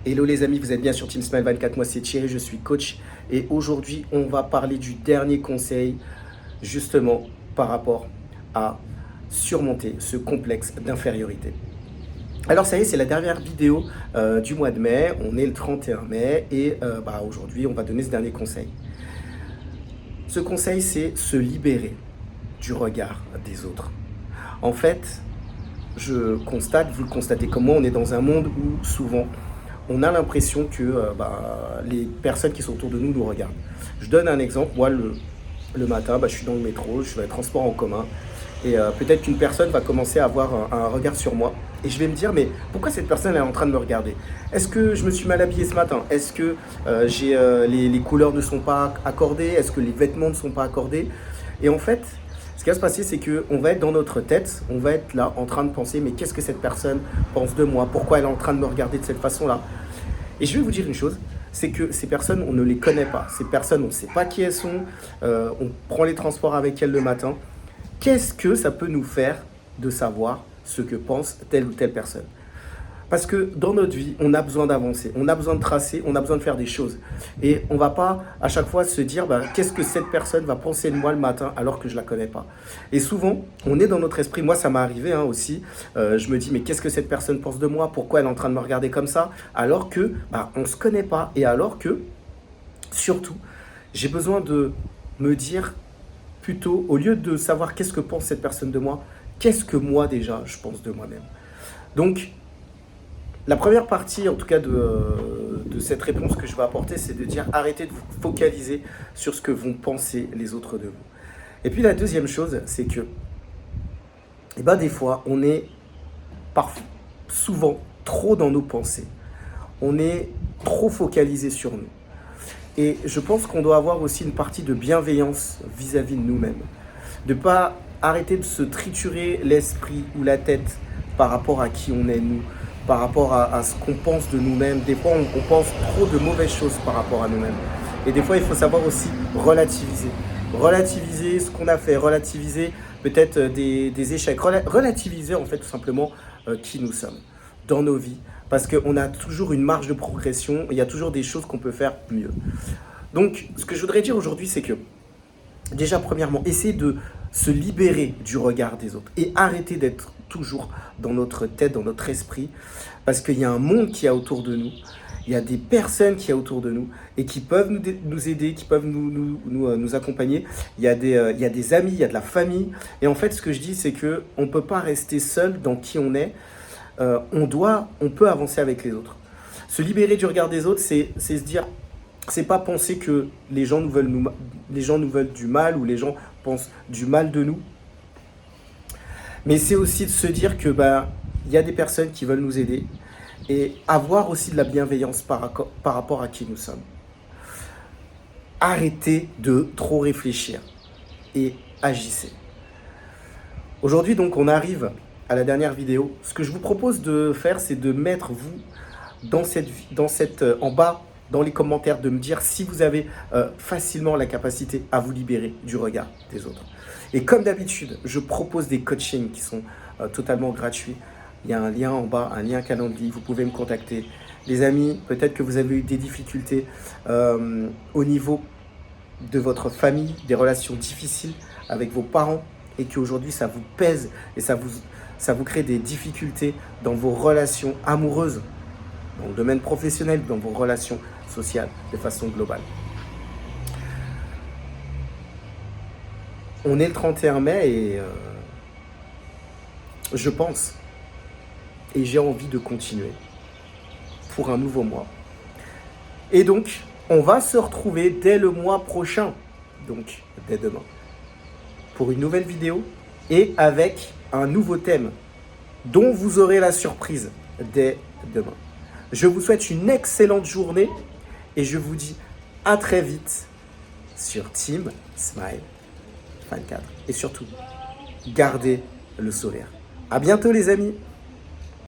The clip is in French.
Hello les amis, vous êtes bien sur Team Smile 24, moi c'est Thierry, je suis coach et aujourd'hui on va parler du dernier conseil justement par rapport à surmonter ce complexe d'infériorité. Alors ça y est, c'est la dernière vidéo du mois de mai, on est le 31 mai et aujourd'hui on va donner ce dernier conseil. Ce conseil c'est se libérer du regard des autres. En fait, je constate, vous le constatez comme moi, on est dans un monde où souvent on a l'impression que les personnes qui sont autour de nous nous regardent. Je donne un exemple. Moi, le matin, je suis dans le métro, je suis dans les transports en commun. Et peut-être qu'une personne va commencer à avoir un regard sur moi. Et je vais me dire, mais pourquoi cette personne est en train de me regarder? Est-ce que je me suis mal habillé ce matin? Est-ce que les couleurs ne sont pas accordées? Est-ce que les vêtements ne sont pas accordés? Et en fait, ce qui va se passer, c'est qu'on va être dans notre tête, on va être là en train de penser, mais qu'est-ce que cette personne pense de moi? Pourquoi elle est en train de me regarder de cette façon-là? Et je vais vous dire une chose, c'est que ces personnes, on ne les connaît pas. Ces personnes, on ne sait pas qui elles sont, on prend les transports avec elles le matin. Qu'est-ce que ça peut nous faire de savoir ce que pense telle ou telle personne? Parce que dans notre vie, on a besoin d'avancer, on a besoin de tracer, on a besoin de faire des choses. Et on ne va pas à chaque fois se dire qu'est-ce que cette personne va penser de moi le matin alors que je ne la connais pas. Et souvent, on est dans notre esprit, moi ça m'est arrivé aussi, je me dis mais qu'est-ce que cette personne pense de moi? Pourquoi elle est en train de me regarder comme ça? Alors que on ne se connaît pas et alors que, surtout, j'ai besoin de me dire plutôt, au lieu de savoir qu'est-ce que pense cette personne de moi, qu'est-ce que moi déjà je pense de moi-même. Donc, la première partie, en tout cas, de cette réponse que je vais apporter, c'est de dire arrêtez de vous focaliser sur ce que vont penser les autres de vous. Et puis la deuxième chose, c'est que des fois, on est souvent trop dans nos pensées. On est trop focalisé sur nous. Et je pense qu'on doit avoir aussi une partie de bienveillance vis-à-vis de nous-mêmes. De ne pas arrêter de se triturer l'esprit ou la tête par rapport à qui on est nous, par rapport à ce qu'on pense de nous-mêmes. Des fois, on pense trop de mauvaises choses par rapport à nous-mêmes. Et des fois, il faut savoir aussi relativiser. Relativiser ce qu'on a fait, relativiser peut-être des échecs, relativiser en fait tout simplement qui nous sommes dans nos vies. Parce qu'on a toujours une marge de progression, il y a toujours des choses qu'on peut faire mieux. Donc, ce que je voudrais dire aujourd'hui, c'est que déjà, premièrement, essayez de se libérer du regard des autres et arrêter d'être toujours dans notre tête, dans notre esprit, parce qu'il y a un monde qui est autour de nous, il y a des personnes qui sont autour de nous et qui peuvent nous aider, qui peuvent nous accompagner. Il y a des amis, il y a de la famille. Et en fait, ce que je dis, c'est qu'on ne peut pas rester seul dans qui on est. On peut avancer avec les autres. Se libérer du regard des autres, c'est se dire, c'est pas penser que les gens nous veulent du mal ou les gens pensent du mal de nous. Mais c'est aussi de se dire que y a des personnes qui veulent nous aider et avoir aussi de la bienveillance par rapport à qui nous sommes. Arrêtez de trop réfléchir et agissez. Aujourd'hui, donc, on arrive à la dernière vidéo. Ce que je vous propose de faire, c'est de mettre vous en bas, dans les commentaires, de me dire si vous avez facilement la capacité à vous libérer du regard des autres. Et comme d'habitude, je propose des coachings qui sont totalement gratuits. Il y a un lien en bas, un lien Calendly, vous pouvez me contacter. Les amis, peut-être que vous avez eu des difficultés au niveau de votre famille, des relations difficiles avec vos parents et qu'aujourd'hui ça vous pèse et ça vous crée des difficultés dans vos relations amoureuses, dans le domaine professionnel, dans vos relations sociales de façon globale. On est le 31 mai et je pense et j'ai envie de continuer pour un nouveau mois. Et donc, on va se retrouver dès le mois prochain, donc dès demain, pour une nouvelle vidéo et avec un nouveau thème dont vous aurez la surprise dès demain. Je vous souhaite une excellente journée et je vous dis à très vite sur Team Smile 24. Et surtout, gardez le sourire. À bientôt les amis.